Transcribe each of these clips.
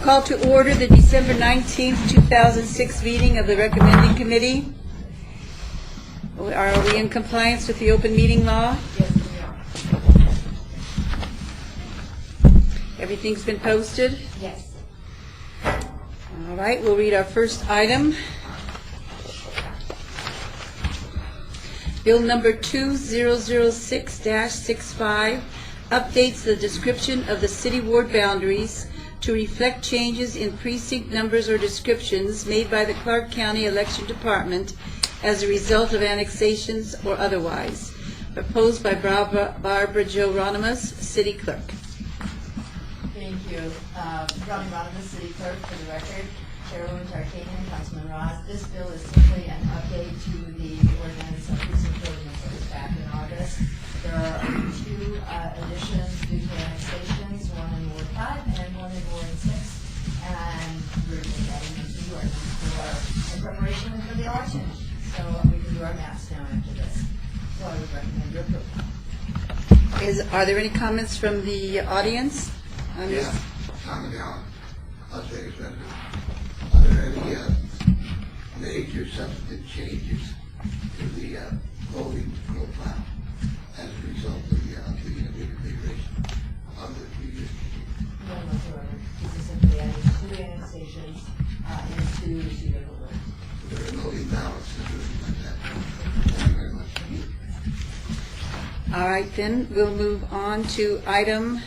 Call to order the December 19th, 2006 meeting of the Recommending Committee. Are we in compliance with the open meeting law? Yes, we are. Everything's been posted? Yes. All right, we'll read our first item. Bill number 2006-65 updates the description of the city ward boundaries to reflect changes in precinct numbers or descriptions made by the Clark County Election Department as a result of annexations or otherwise. Proposed by Barbara Jo Ronimus, City Clerk. Thank you. Ronnie Ronimus, City Clerk, for the record. Chairwoman Tarkanian, Councilman Ross. This bill is simply an update to the ordinance, precinct ordinance that was back in August. There are two additions due to annexations, one in Ward 5 and one in Ward 6. And we're just adding them to the ordinance for in preparation for the election. So we can do our maps now after this. So I would recommend your approval. Are there any comments from the audience on this? Yeah, Tom McGowan. I'll take a second. Are there any major substantive changes to the voting profile as a result of the reconfiguration of the previous? No whatsoever. This is simply adding two annexations and two different words. There are no imbalances or anything like that. Thank you very much. All right, then we'll move on to item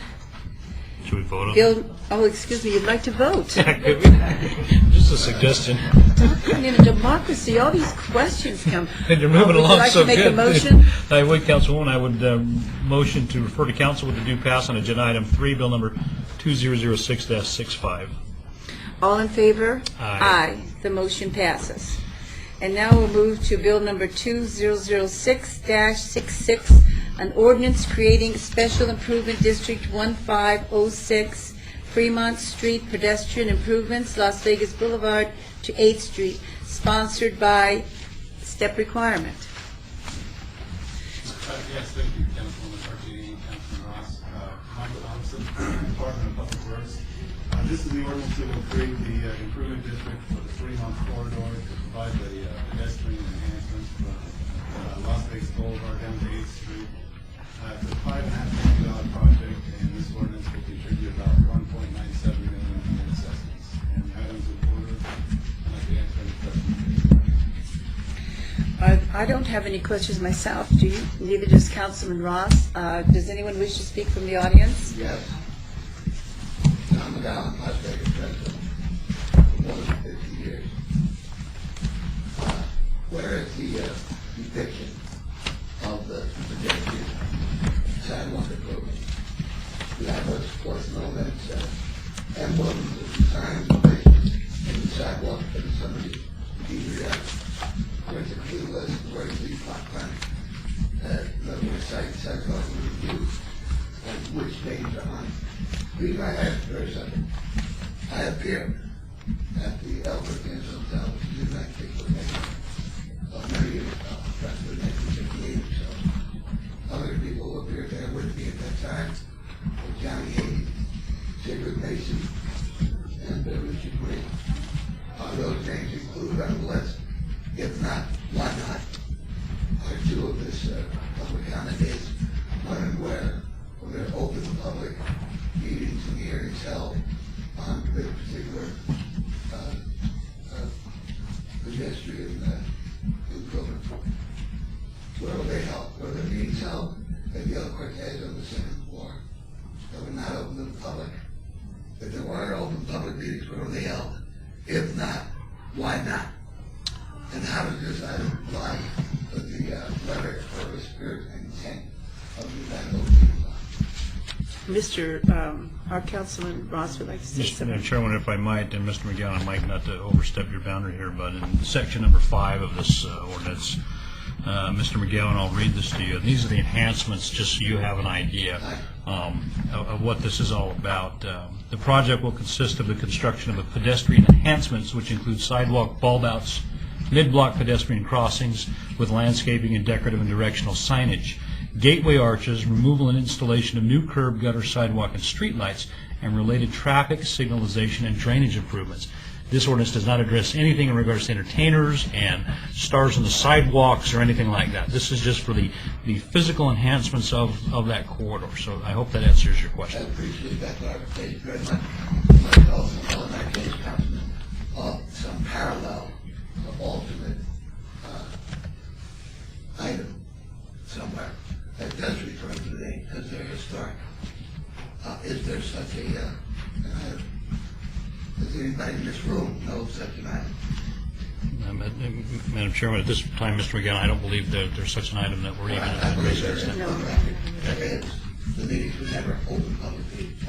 Should we vote on Bill. Oh, excuse me, you'd like to vote? it? Just a suggestion. In a democracy, all these questions come. And you're moving Would you along like so to make good. a motion? I would, Councilwoman. I would motion to refer to council with the due pass on agenda item 3, bill number 2006-65. All in favor? Aye. The motion passes. And now we'll move to bill number 2006-66, an ordinance creating Special Improvement District 1506, Fremont Street pedestrian improvements, Las Vegas Boulevard to 8th Street, sponsored by Step Requirement. Yes, thank you, Councilwoman Tarkanian, Councilman Ross. Michael Thompson, Department of Public Works. This is the ordinance that will create the improvement district for the Fremont corridor to provide the pedestrian enhancements from Las Vegas Boulevard down to 8th Street. It's a $5.5 million project, and this ordinance will contribute about $1.97 million in assessments. And items of order, I'd like to answer any questions. I don't have any questions myself, do you? Neither does Councilman Ross. Does anyone wish to speak from the audience? Yes. Tom McGowan, Las Vegas resident for more than 50 years. Where is the depiction of the pedestrian sidewalk improvement? We have what's known as emblems of signs and places in the sidewalk for somebody to where's the clue list, where's the plot plan, the site sidewalk review, and which names are on it. The reason I asked for a second, I appeared at the Albert Inn Hotel, which is in that particular neighborhood, of many years ago, that's the 1958 or so. Other people who appeared there with me at that time were Johnny Hayes, Sigrid Mason, and Richard Green. Are those names included on the list? If not, why not? Are two of this public candidates when and where they're open to public meetings and hearings held on this particular pedestrian improvement? Where were they held? Were the meetings held at the El Cortez on the second floor? They were not open to the public. If there weren't open public meetings, where were they held? If not, why not? And how does this item apply to the letter or the spirit and intent of the event of Our Councilman Ross would like to say something. Mr. Chairman, if I might, and Mr. McGowan, Mike, not to overstep your boundary here, but in section number 5 of this ordinance, Mr. McGowan, I'll read this to you. These are the enhancements, just so you have an idea of what this is all about. The project will consist of the construction of a pedestrian enhancements, which include sidewalk bulb outs, mid-block pedestrian crossings with landscaping and decorative and directional signage. gateway arches, removal and installation of new curb, gutter, sidewalk, and streetlights, and related traffic, signalization, and drainage improvements. This ordinance does not address anything in regards to entertainers and stars on the sidewalks or anything like that. This is just for the physical enhancements of that corridor. So I hope that answers your I question. appreciate that clarification very much. But also, in that case, Councilman, some parallel or alternate item somewhere that does refer to the name because they're historic. Is there such a an item? Does anybody in this room know such an item? Madam Chairman, at this time, Mr. McGowan, I don't believe that there's such an item that we're even I believe there addressing. is. There is. The meetings were never open public meetings.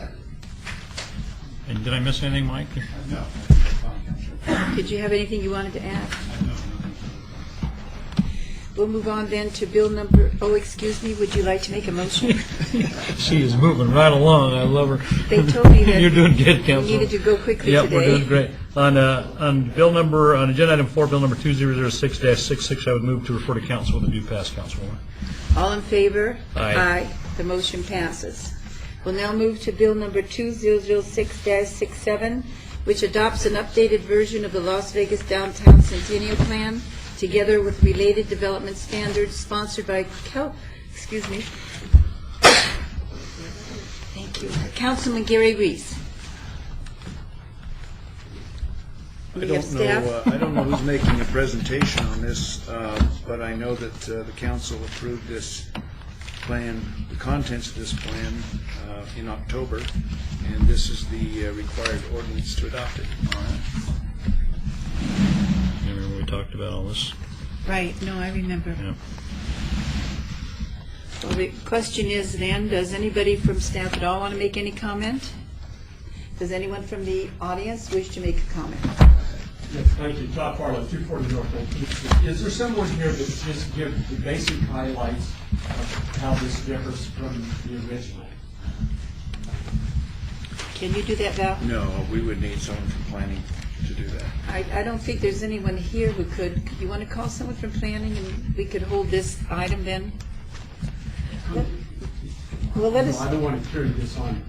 And did I miss anything, Mike? No, that's fine, Councilor. Did you have anything you wanted to add? No, nothing. We'll move on then to bill number, oh, excuse me, would you like to make a motion? She is moving right along. I love her. They told me that You're doing good, we Council. needed to go quickly Yep, we're doing today. great. On agenda item 4, bill number 2006-66, I would move to refer to council with a due pass, Councilwoman. All in favor? Aye. The motion passes. We'll now move to bill number 2006-67, which adopts an updated version of the Las Vegas Downtown Centennial Plan, together with related development standards, sponsored by Thank you. Councilman Gary Reese. I We have don't know, staff. I don't know who's making a presentation on this, but I know that the council approved this plan, the contents of this plan in October, and this is the required ordinance to adopt it. Remember when we talked about all this? Right, no, I remember. Yeah. Well, the question is then, does anybody from staff at all want to make any comment? Does anyone from the audience wish to make a comment? Yes, thank you. Todd Farlow, 240 North Oak. Is there someone here that just give the basic highlights of how this differs from the original? Can you do that, Val? No, we would need someone from planning to do that. I don't think there's anyone here who could. You want to call someone from planning and we could hold this item then? Well, let No, us, I don't want to carry this on.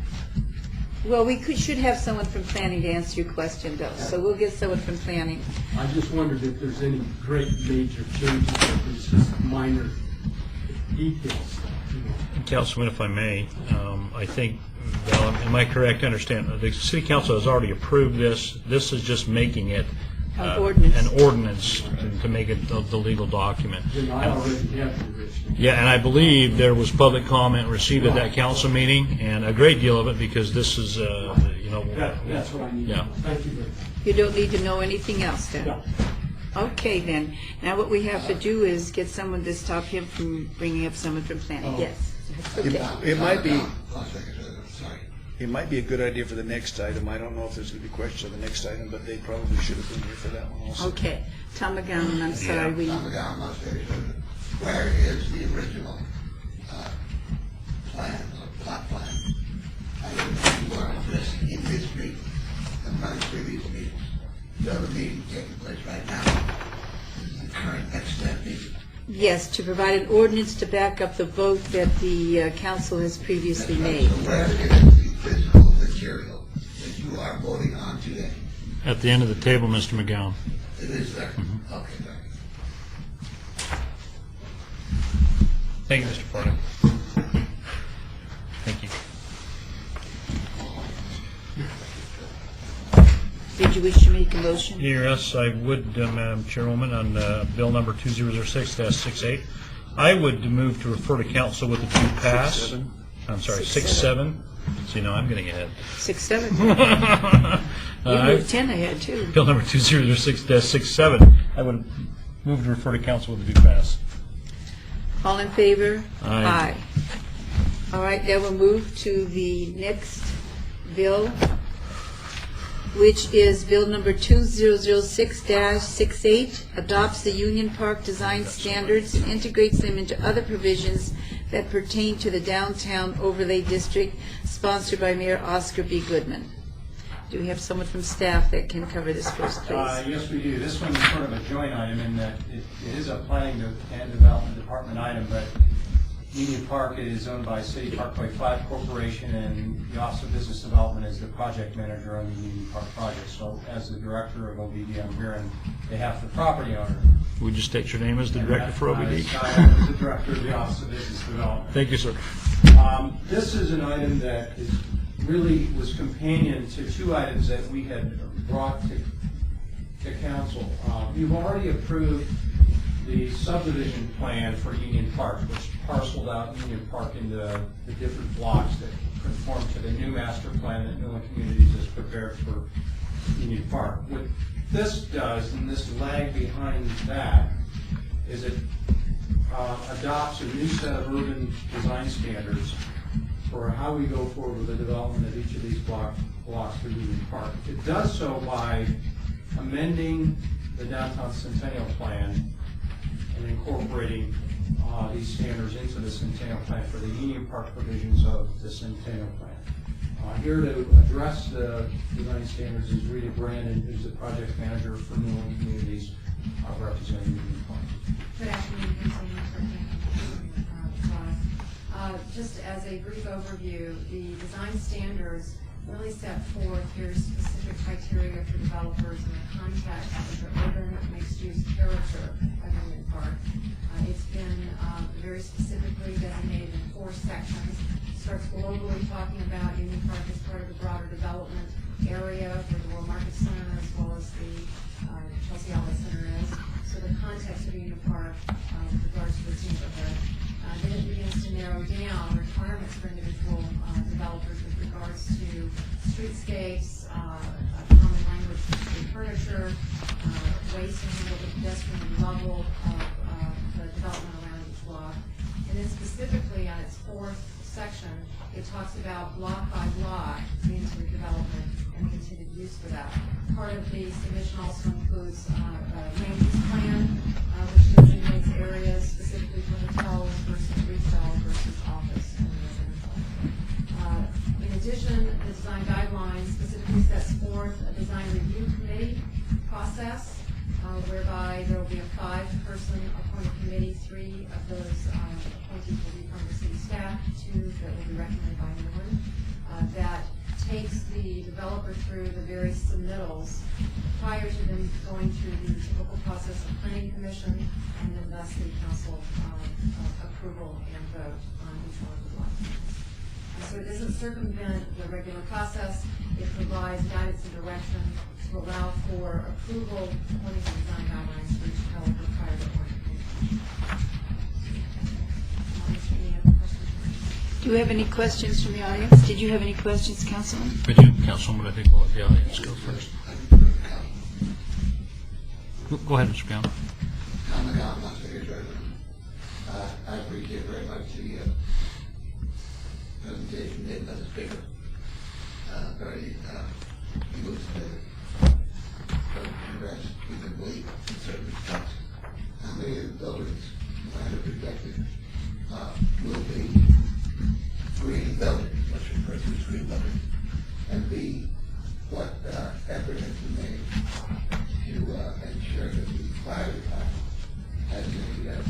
well, we should have someone from planning to answer your question though, so we'll get someone from planning. I just wondered if there's any great major changes or there's just minor details. You know. Councilman, if I may, I think, Val, am I correct to understand, the city council has already approved this. This is just making it An ordinance. an ordinance to make it the legal document. Then I already have the original. Yeah, and I believe there was public comment received at that council meeting, and a great deal of it, because this is, That's what I need. Yeah. Thank you very much. You don't need to know anything else then? Yeah. Okay then, now what we have to do is get someone to stop him from bringing up someone from planning. Yes. Okay. It might be, Sorry. it might be a good idea for the next item. I don't know if there's going to be questions on the next item, but they probably should have been here for that one also. Okay. Tom McGowan, I'm sorry, we, I'm down Las Vegas. Where is the original plan or plot plan? I didn't know you were addressing in this meeting and running previous meetings. The other meeting taking place right now. This is the current next step meeting. yes, to provide an ordinance to back up the vote that the council has previously made. So where is the physical material that you are voting on today? at the end of the table, Mr. McGowan. It is there? Mm-hmm. Okay, thank you. Thank you, Mr. Porter. Thank you. Did you wish to make a motion? Yes, I would, Madam Chairwoman, on bill number 2006-68. I would move to refer to council with a due pass. 6-7. I'm sorry, 6-7. See, no, I'm getting ahead. 6-7. You moved 10 ahead too. Bill number 2006-67. I would move to refer to council with a due pass. All in favor? Aye. All right, now we'll move to the next bill, which is bill number 2006-68, adopts the Union Park design standards and integrates them into other provisions that pertain to the downtown overlay district, sponsored by Mayor Oscar B. Goodman. Do we have someone from staff that can cover this first, please? Yes, we do. This one is sort of a joint item in that it is a planning and development department item, but Union Park is owned by City Parkway 5 Corporation, and the Office of Business Development is the project manager on the Union Park project. So as the director of OBD, I'm here on behalf of the property owner. Would you state your name as the director for OBD? I'm the director of the Office of Business Development. Thank you, sir. This is an item that really was companion to two items that we had brought to council. You've already approved the subdivision plan for Union Park, which parceled out Union Park into the different blocks that conform to the new master plan that Newland Communities has prepared for Union Park. What this does, and this lag behind that, is it adopts a new set of urban design standards for how we go forward with the development of each of these blocks for Union Park. It does so by amending the downtown Centennial Plan and incorporating these standards into the Centennial Plan for the Union Park provisions of the Centennial Plan. Here to address the design standards is Rita Brandon, who's the project manager for Newland Communities, representing Union Park. Good afternoon, just as a brief overview, the design standards really set forth your specific criteria for developers in the context of the urban mixed-use character of Union Park. It's been very specifically designated in 4 sections. It starts globally talking about Union Park as part of the broader development area where the World Market Center as well as the Chelsea Outlet Center is. So the context of Union Park with regards to its neighborhood. Then it begins to narrow down requirements for individual developers with regards to streetscapes, common language for furniture, ways to handle the pedestrian level of the development around each block. And then specifically on its 4th section, it talks about block by block the interior development and the intended use for that. Part of the submission also includes a land use plan, which designates areas specifically for hotels versus retail versus office and residential. In addition, the design guidelines specifically sets forth a design review committee process, whereby there will be a 5-person appointed committee. 3 of those appointees will be from the city staff, 2 that will be recommended by Newland. That takes the developer through the various submittals prior to them going through the typical process of planning commission and then thus the council approval and vote on each one of the blocks. So it doesn't circumvent the regular process. It provides guidance and direction to allow for approval according to design guidelines for each developer prior to appointment. Any other questions? Do we have any questions from the audience? Did you have any questions, Councilman? Could you, Councilman, I think we'll let the audience go first. Go ahead, Mr. Brown. I appreciate very much the presentation made by the speaker. Very elucidative. Congrats, we can believe in certain respects. How many of the buildings that are projected will be green buildings, let's refer to as green buildings, and B, what effort has been made to ensure that the fire department has the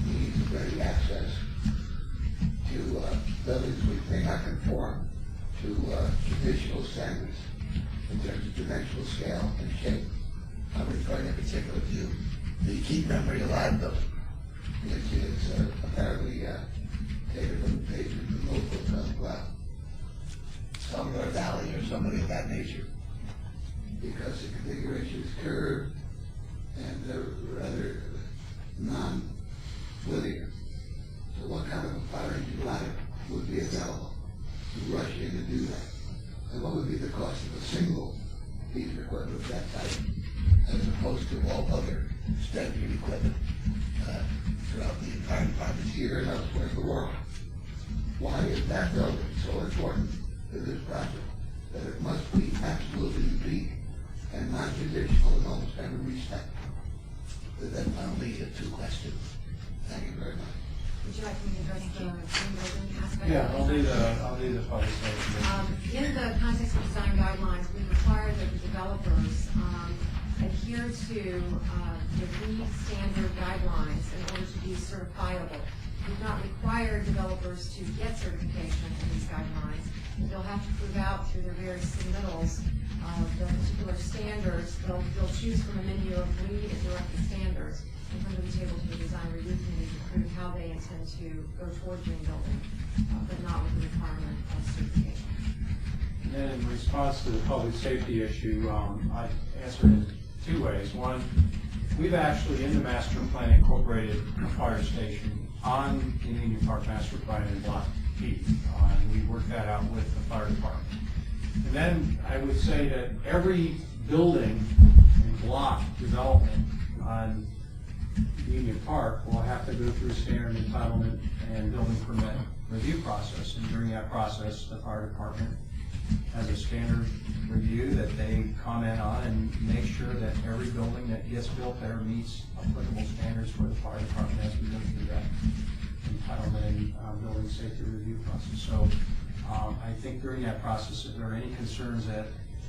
means of ready access to buildings which may not conform to traditional standards in terms of dimensional scale and shape. I'm referring in particular to the Keep Memory Alive building, which is apparently taken from the page of the notebook of Salvador Valley or somebody of that nature, because the configuration is curved and rather non-linear. So what kind of a fire engine ladder would be available to rush in and do that? And what would be the cost of a single piece of equipment of that type, as opposed to all other standard equipment throughout the fire departments here and elsewhere in the world? Why is that building so important to this project that it must be absolutely unique and non-traditional in almost every respect? That only 2 questions. Thank you very much. Would you like me to address the green building aspect? Yeah, I'll do the public safety. In the context of design guidelines, we require that the developers adhere to the LEED standard guidelines in order to be certifiable. would not require developers to get certification in these guidelines. They'll have to prove out through their various submittals the particular standards. They'll choose from a menu of LEED and directed standards and bring to the table to the design review committee to prove how they intend to go toward green building, but not with the requirement of certification. And then in response to the public safety issue, I answered in two ways. One, we've actually in the master plan incorporated a fire station on the Union Park Master Plan in Block P, and we worked that out with the fire department. And then I would say that every building and block development on Union Park will have to go through a standard entitlement and building permit review process. And during that process, the fire department has a standard review that they comment on and make sure that every building that gets built there meets applicable standards for the fire department as we go through that entitlement and building safety review process. So I think during that process, if there are any concerns that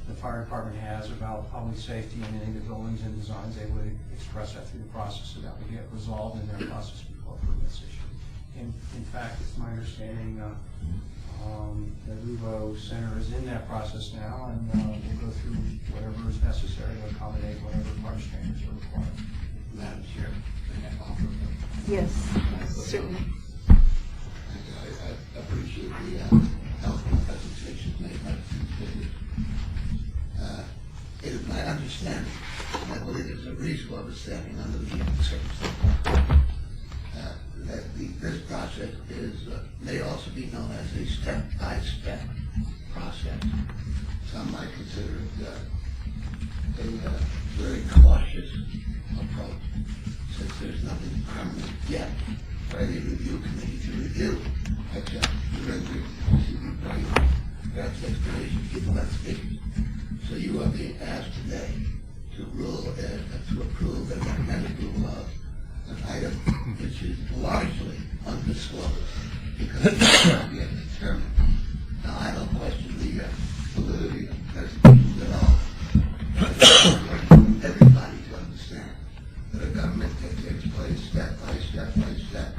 the fire department has about public safety in any of the buildings and designs, they would express that through the process so that would get resolved in their process before permits issued. In fact, it's my understanding the Luvo Center is in that process now, and we'll go through whatever is necessary to accommodate whatever fire standards are required. Madam Chair, may I offer them? Yes, certainly. I appreciate the helpful presentations made by the two speakers. It is my understanding, and I believe it's a reasonable understanding under the circumstances, that this process may also be known as a step-by-step process. Some might consider it a very cautious approach, since there's nothing permanent yet for any review committee to review, except the rendering that's explanation given by the speakers. So you are being asked today to approve and recommend approval of an item which is largely undisclosed because it's not yet determined. Now, I don't question the validity of presentations at all. Everybody to understand that a government that takes place step by step by step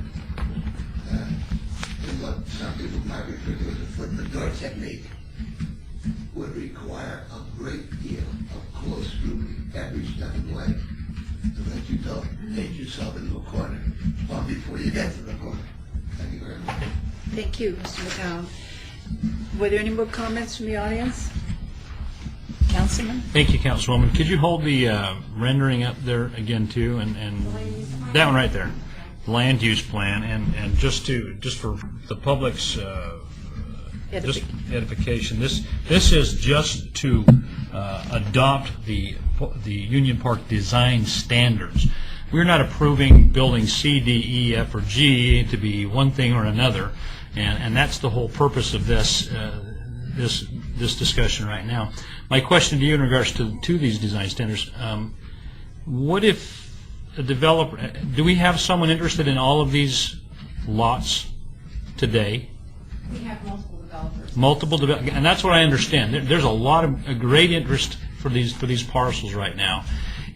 in what some people might refer to as a foot in the door technique would require a great deal of close scrutiny every step of the way, so that you don't paint yourself into a corner long before you get to the corner. Thank you very much. Thank you, Mr. McCown. Were there any more comments from the audience? Councilman? Thank you, Councilwoman. Could you hold the rendering up there again too, and that one right there, land use plan, and just for the public's just edification, this is just to adopt the Union Park design standards. We're not approving building C, D, E, F, or G to be one thing or another, and that's the whole purpose of this discussion right now. My question to you in regards to these design standards: what if a developer? Do we have someone interested in all of these lots today? We have multiple developers. And that's what I understand. There's a great interest for these parcels right now,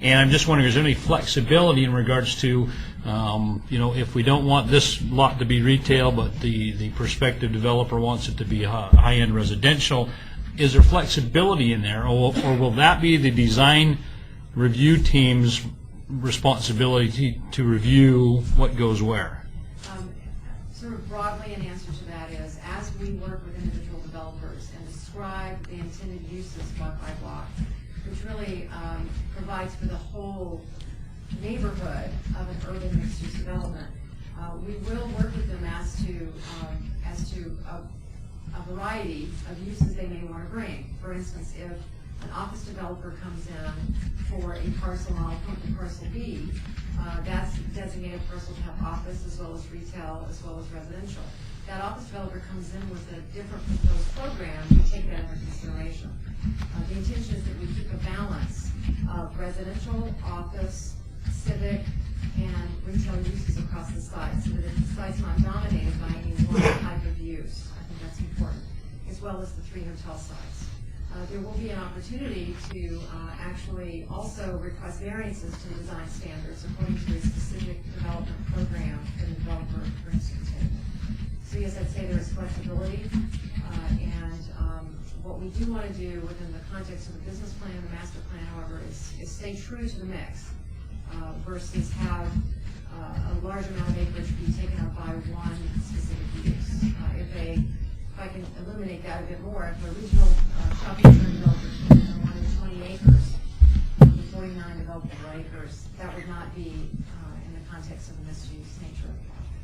and I'm just wondering, is there any flexibility in regards to, if we don't want this lot to be retail, but the prospective developer wants it to be high-end residential? Is there flexibility in there, or will that be the design review team's responsibility to review what goes where? Sort of broadly, an answer to that is, as we work with individual developers and describe the intended uses block by block, which really provides for the whole neighborhood of an urban mixed-use development, we will work with them as to a variety of uses they may want to bring. For instance, if an office developer comes in for a parcel, and I'll point to parcel B, that's a designated parcel to have office as well as retail as well as residential. That office developer comes in with a different proposed program, we take that into consideration. The intention is that we keep a balance of residential, office, civic, and retail uses across the site, so that if the site's not dominated by any one type of use, I think that's important, as well as the 3 hotel sites. there will be an opportunity to actually also request variances to the design standards according to a specific development program that the developer brings to the table. So yes, I'd say there is flexibility, and what we do want to do within the context of the business plan and the master plan, however, is stay true to the mix versus have a large amount of acreage be taken up by one specific use. If I can eliminate that a bit more, if a regional shopping center developer wanted 20 acres, 49 developable acres, that would not be in the context of the mixed-use nature of the project.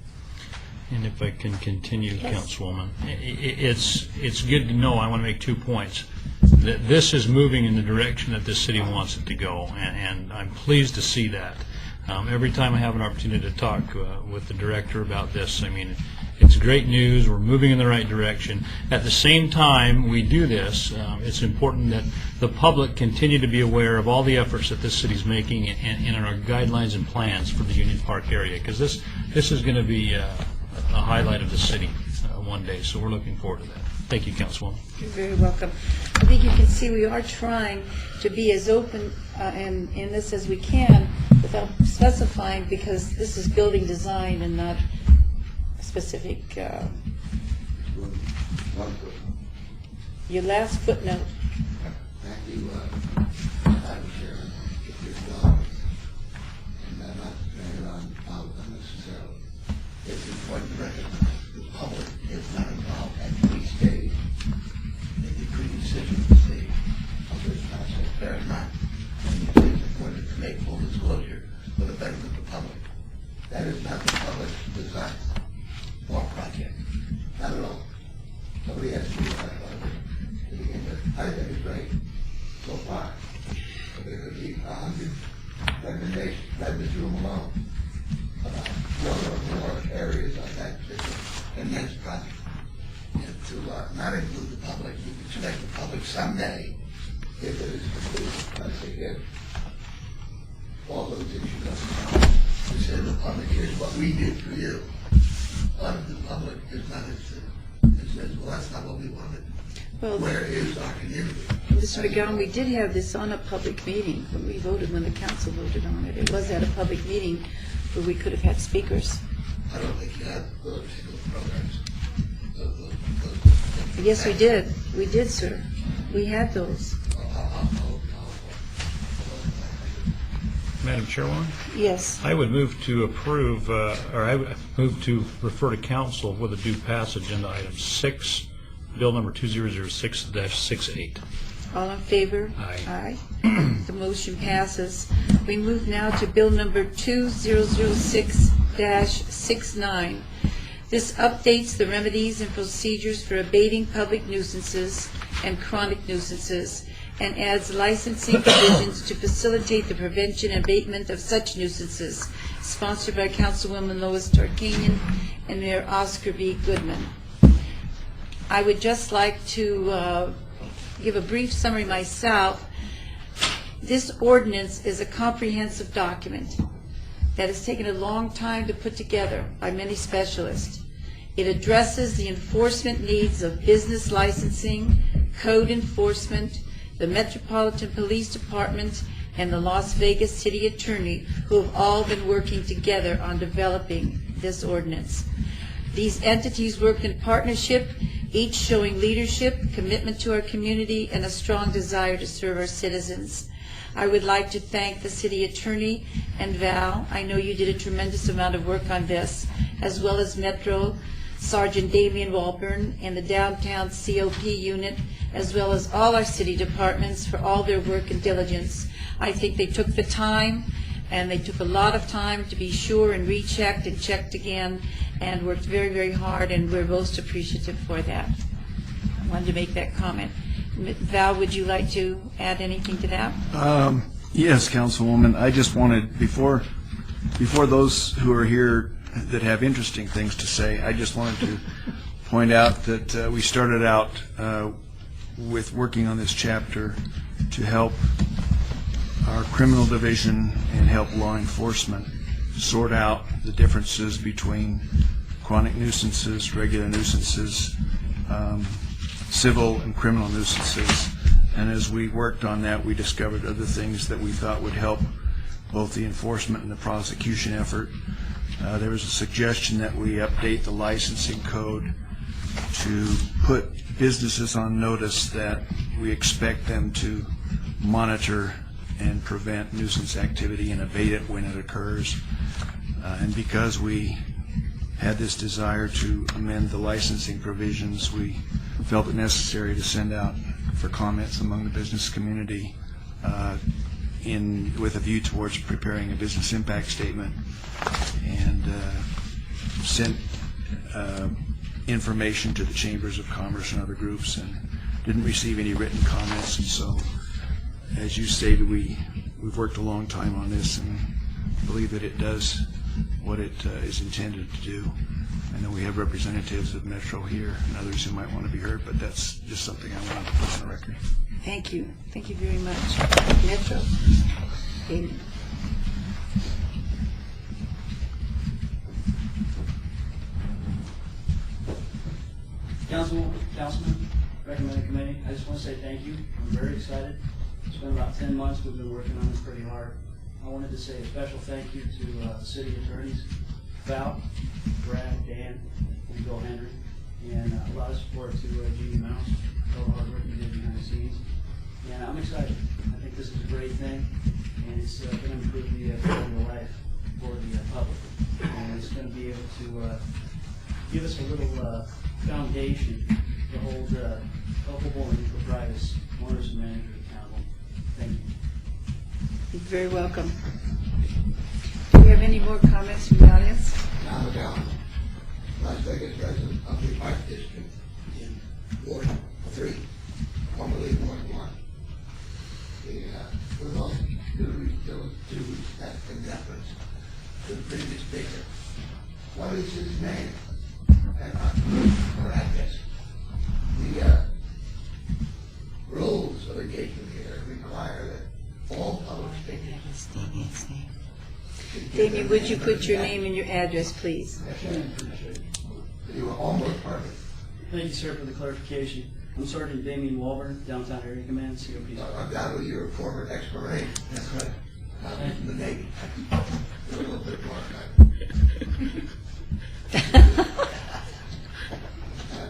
And if I can continue, Yes. Councilwoman, it's good to know, I want to make 2 points, that this is moving in the direction that the city wants it to go, and I'm pleased to see that. Every time I have an opportunity to talk with the director about this, I mean, it's great news, we're moving in the right direction. At the same time we do this, it's important that the public continue to be aware of all the efforts that this city's making and our guidelines and plans for the Union Park area, because this is going to be a highlight of the city one day, so we're looking forward to that. Thank you, Councilwoman. You're very welcome. I think you can see we are trying to be as open in this as we can without specifying, because this is building design and not specific. One foot. Your last footnote. Thank you, Madam Chairman, if you're done, and I'm not saying it out unnecessarily. It's important to recognize the public is not involved at any stage in the pre-decision stage of this process. They're not. And it's important to make full disclosure for the benefit of the public. That is not the public's design or project. Not at all. Somebody asked me what I thought of it to begin with. I think it's great so far. But there could be 100 recommendations, right in this room alone, about one or more areas on that particular immense project. And to not include the public, you can expect the public someday, if it is completed, I say if, all those issues are to say to the public, here's what we did for you. A lot of the public is not interested. It says, well, that's not what we wanted. Well, Where is our community? Mr. McGowan, we did have this on a public meeting when we voted, when the council voted on it. It was at a public meeting where we could have had speakers. I don't think you have those particular programs. Yes, we did. We did, sir. We had those. Madam Chairwoman? Yes. I would move to approve, or I would move to refer to council with a due pass agenda item 6, bill number 2006-68. All in favor? Aye. Aye. The motion passes. We move now to bill number 2006-69. This updates the remedies and procedures for abating public nuisances and chronic nuisances, and adds licensing provisions to facilitate the prevention and abatement of such nuisances, sponsored by Councilwoman Lois Tarkanian and Mayor Oscar B. Goodman. I would just like to give a brief summary myself. This ordinance is a comprehensive document that has taken a long time to put together by many specialists. It addresses the enforcement needs of business licensing, code enforcement, the Metropolitan Police Department, and the Las Vegas City Attorney, who have all been working together on developing this ordinance. These entities work in partnership, each showing leadership, commitment to our community, and a strong desire to serve our citizens. I would like to thank the City Attorney and Val. I know you did a tremendous amount of work on this, as well as Metro Sergeant Damian Walburn and the Downtown COP unit, as well as all our city departments for all their work and diligence. I think they took the time, and they took a lot of time to be sure and rechecked and checked again, and worked very, very hard, and we're most appreciative for that. I wanted to make that comment. Val, would you like to add anything to that? Yes, Councilwoman. I just wanted, before those who are here that have interesting things to say, I just wanted to point out that we started out with working on this chapter to help our criminal division and help law enforcement sort out the differences between chronic nuisances, regular nuisances, civil and criminal nuisances, And as we worked on that, we discovered other things that we thought would help both the enforcement and the prosecution effort. There was a suggestion that we update the licensing code to put businesses on notice that we expect them to monitor and prevent nuisance activity and abate it when it occurs. And because we had this desire to amend the licensing provisions, we felt it necessary to send out for comments among the business community with a view towards preparing a business impact statement, and sent information to the chambers of commerce and other groups, and didn't receive any written comments. And so, as you stated, we've worked a long time on this and believe that it does what it is intended to do. I know we have representatives of Metro here and others who might want to be heard, but that's just something I wanted to put on the record. Thank you. Thank you very much. Metro. Amy. Councilman, recommended committee, I just want to say thank you. I'm very excited. It's been about 10 months. We've been working on this pretty hard. I wanted to say a special thank you to the city attorneys, Val, Brad, Dan, and Bill Henry, and a lot of support to Jeannie Mouse, all the hard work you did behind the scenes. And I'm excited. I think this is a great thing, and it's going to improve the quality of life for the public. And it's going to be able to give us a little foundation to hold culpable and improprietous owners and managers accountable. Thank you. You're very welcome. Do we have any more comments from the audience? Tom McGowan, Las Vegas resident of the Art District in Ward 3, formerly Ward 1. With all due respect and deference to the previous speaker, what is his name or address? The rules of engagement here require that all public speakers. Damien, would you put your name and your address, please? You were almost perfect. Thank you, sir, for the clarification. I'm Sergeant Damien Walburn, Downtown Area Command, COP. Undoubtedly, you're a former ex-Marine. That's right. In the Navy. You're a little bit more.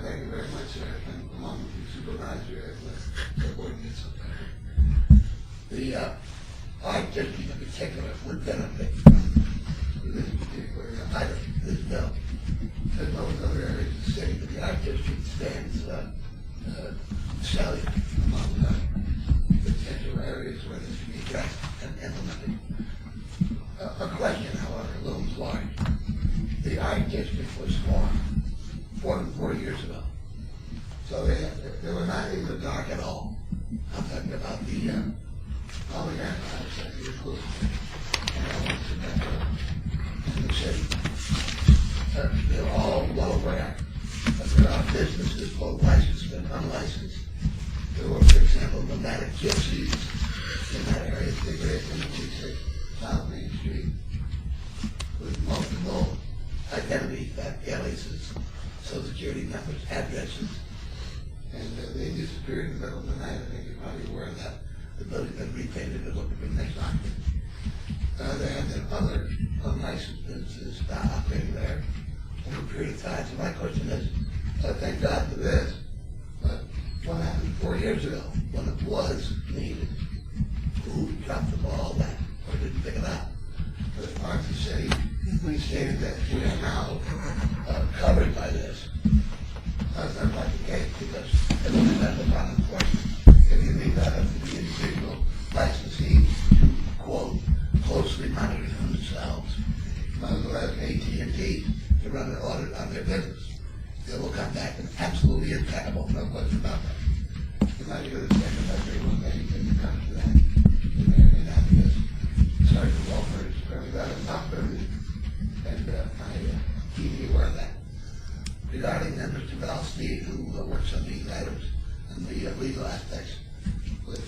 Thank you very much, sir. And along with your supervisor, the ordinance up there. The Art District in particular would benefit from this particular item, this bill, as well as other areas of the city. But the Art District stands salient among potential areas where this can be addressed and implemented. A question, however, looms large. The Art District was formed more than 4 years ago. So they were not in the dark at all. I'm talking about the polygon concept, the inclusion, and elements in the city. They're all well aware that there are businesses, both licensed and unlicensed. There were, for example, nomadic gypsies in that area, particularly in the South Main Street, with multiple identity theft aliases, social security numbers, addresses, and they disappeared in the middle of the night. I think you're probably aware of that. The building's been repainted to look for the next occupant. There have been other unlicensed businesses operating there over a period of time. So my question is, thank God for this, but what happened 4 years ago when it was needed? Who dropped the ball then or didn't pick it up? For the parts of the city, we stated that we are now covered by this. That's not quite the case because it will depend upon enforcement. If you leave that up to the individual licensees to, quote, closely monitor themselves, might as well ask AT&T to run an audit on their business. They will come back and absolutely impeccable, no question about that. You might hear the second measure when anything comes to that. And that because Sergeant Walker is very well enough and I keenly aware of that. Regarding Mr. Valsteed, who works on these items and the legal aspects with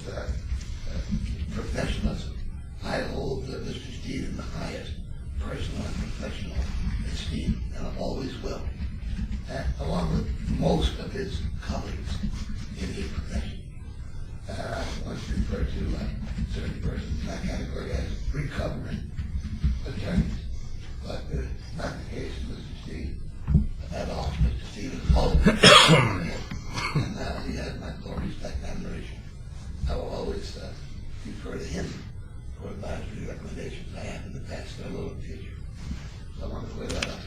professionalism, I hold Mr. Steed in the highest personal and professional esteem, and I always will. Along with most of his colleagues in his profession. refer to certain persons in that category as recovering attorneys. But not the case with Mr. Steve at all. Mr. Steve is always and he has my full respect and admiration. I will always refer to him for advisory recommendations I have in the past and will in the future. So I want to clear that up.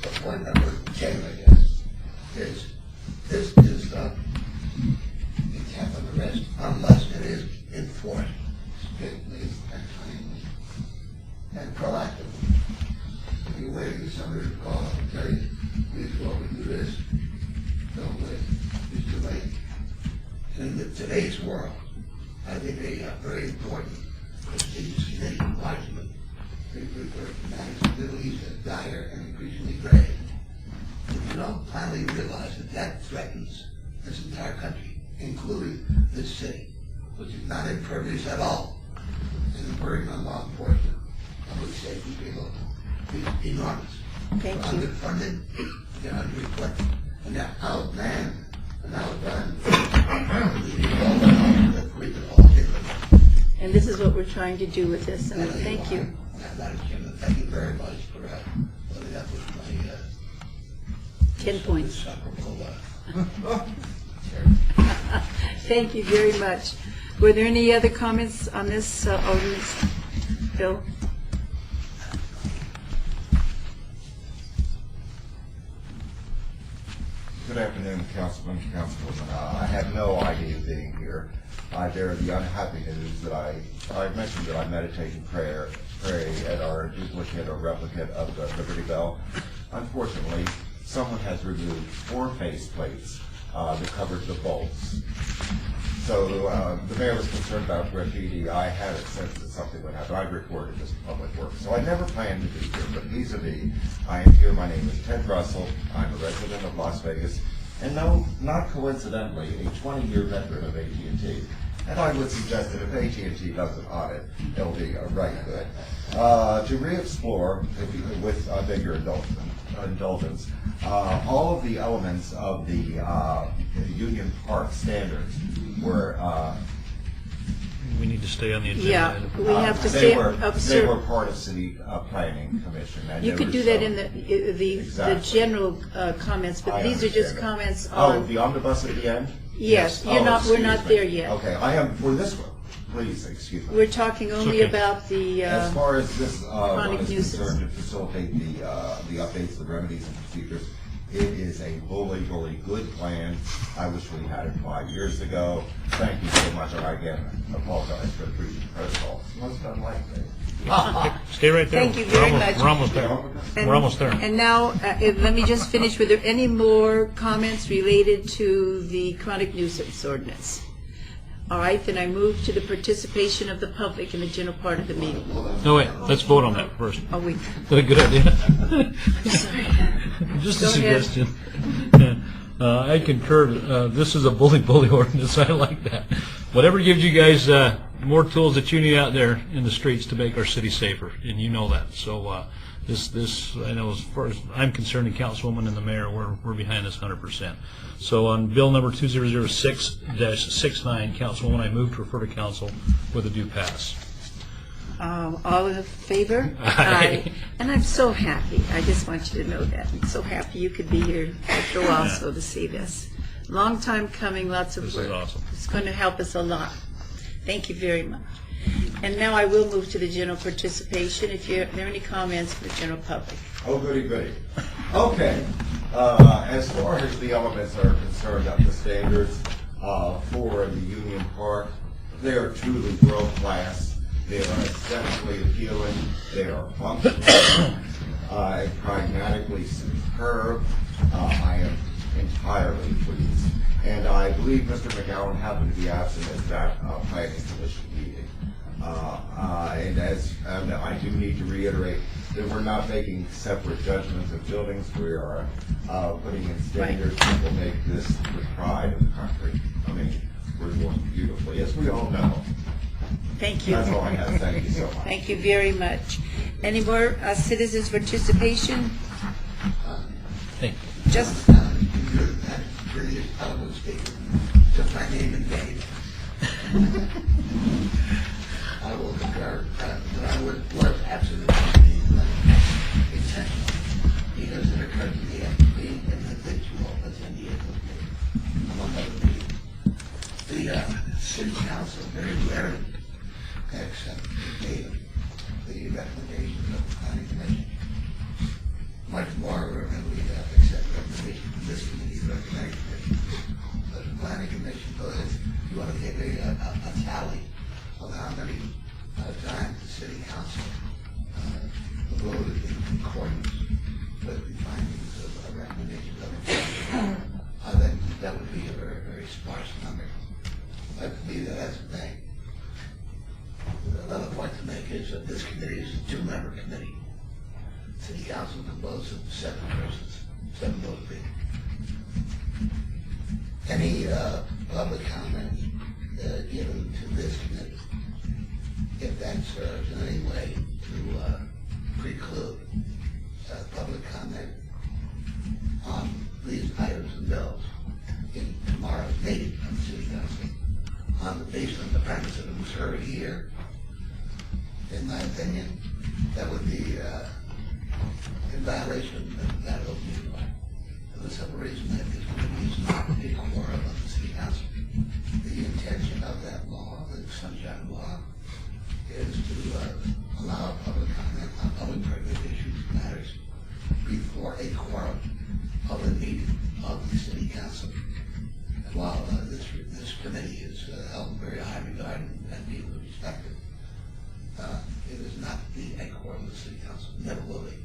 But point number 10, I guess, is this is a cap on arrest unless it is enforced strictly and timely and proactively. If you're waiting for somebody to call up and tell you, please go over and do this, don't wait. It's too late. And in today's world, I think a very important prestigious Canadian document referred to matters of the Middle East as dire and increasingly grave. If you don't finally realize that that threatens this entire country, including this city, which is not impervious at all to the burden on law enforcement, public safety people, is enormous. Thank They're you. underfunded, they're underequipped, and they're outmanned and outdone. And this is what we're trying to do with this, and thank you. Madam Chairman, thank you very much for putting up with my 10 points. insufferable Thank you very much. Were there any other comments on this ordinance, Bill? Good afternoon, Councilman, Councilwoman. I have no idea being here. I bear the unhappy news that I mentioned that I meditate and pray at our duplicate or replicate of the Liberty Bell. Unfortunately, someone has removed 4 faceplates that covered the bolts. So the mayor was concerned about graffiti. I had a sense that something would happen. I recorded this in public works. So I never planned to be here, but vis-a-vis, I am here. My name is Ted Russell. I'm a resident of Las Vegas. And no, not coincidentally, a 20-year veteran of AT&T. And I would suggest that if AT&T does an audit, it'll be right good. To re-explore, with bigger indulgence, all of the elements of the Union Park standards were We need to stay on the agenda. Yeah, we have to they stay were observe. part of City Planning Commission. And You they could were do that so- in the Exactly. general comments, but I these are just understand that. comments Oh, on. the omnibus at the end? Yes, Oh, you're not. We're excuse not me. there yet. Okay, I am for this one. Please, excuse me. We're talking only okay. about the. As far as this chronic is nuisance. concerned, to facilitate the updates, the remedies and procedures, it is a bully good plan. I wish we had it 5 years ago. Thank you so much, and I again apologize for the breach of protocol. Most unlikely. Stay right there. Thank you very much. We're almost there. And- We're almost there. And now, let me just finish. Were there any more comments related to the chronic nuisance ordinance? All right, then I move to the participation of the public in the general part of the meeting. No, wait, let's vote on that first. Oh, wait. Is that a good idea? Just a Go ahead. suggestion. I concur. This is a bully ordinance. I like that. Whatever gives you guys more tools that you need out there in the streets to make our city safer, and you know that. So this I know as far as I'm concerned, the councilwoman and the mayor, we're behind this 100%. So on bill number 2006-69, Councilwoman, I move to refer to council with a due pass. All in favor? Aye. And I'm so happy. I just want you to know that. I'm so happy you could be here after a while so to see this. Long time coming, lots of This work. is awesome. It's going to help us a lot. Thank you very much. And now I will move to the general participation. If there are any comments for the general public. Oh, goody. Okay. As far as the elements are concerned of the standards for the Union Park, they are truly world class. They are aesthetically appealing. They are functional, pragmatically superb. I am entirely pleased. And I believe Mr. McGowan happened to be absent at that planning commission meeting. And I do need to reiterate that we're not making separate judgments of buildings. We are putting in standards that will make this the pride of the country. I mean, we're doing beautifully, as we all know. Thank you. That's all I have. Thank you so much. Thank you very much. Any more citizens' participation? Thank you. Just You're that prettiest eloquent speaker. Just my name and name. the city council very rarely accept the recommendations of the planning commission. Much more rarely accept recommendations from this committee, the planning commission. But the planning commission goes, you want to get a tally of how many times the city council voted in accordance with the findings of recommendations of the then that would be a very, very sparse number. But to me, that's the thing. Another point to make is that this committee is a two-member committee. City council composed of 7 persons, 7 votes people. Any public comment given to this committee, if that serves in any way to preclude public comment on these items and bills in tomorrow's meeting of the city council, based on the premise that it was heard here, in my opinion, that would be in violation of that open meeting law. For the simple reason that this committee is not a quorum of the city council. The intention of that law, the sunshine law, is to allow public comment on public private issues and matters before a quorum of the meeting of the city council. And while this committee is held in very high regard and people respect it, it is not a quorum of the city council. Never will be.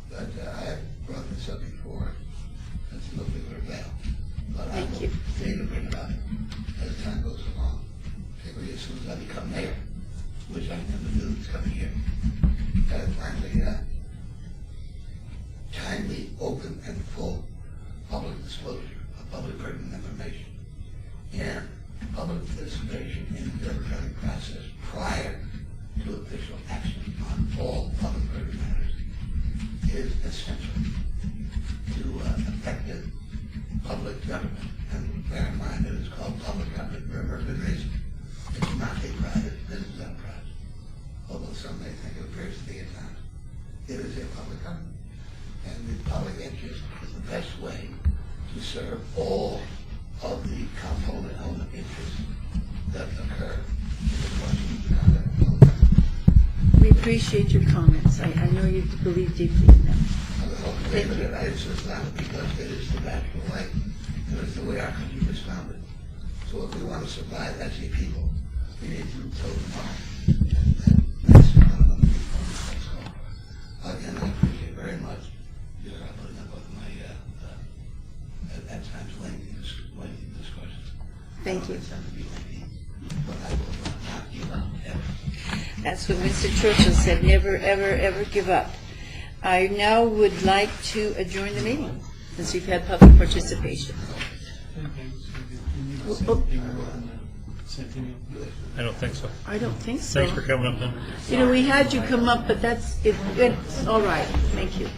But I have brought this up before. That's no big avail. But I will continue to bring it up as time goes along. Particularly as soon as I become mayor, which I intend to do this coming year. And finally, timely, open, and full public disclosure of public pertinent information and public participation in the democratic process prior to official action on all public pertinent matters is essential to effective public government. And bear in mind that it's called public government for a very good reason. It's not a private business enterprise, although some may think it appears to be at times. It is a public government. And the public interest is the best way to serve all of the component element interests that occur in the question of the conduct of public government. We appreciate your comments. I know you believe deeply in them. Thank you. I insist on it because it is the natural way. It is the way our country was founded. So if we want to survive as a people, we need to toe the mark. And that's not another big point. So, again, I appreciate very much your putting up with my, at times, lengthy discussions. Thank you. It's going to be lengthy, but I will not give up ever. That's what Winston Churchill said, never, ever, ever give up. I now would like to adjourn the meeting, since we've had public participation. I don't think so. I don't think so. Thanks for coming up then. You know, we had you come up, but it's all right. Thank you.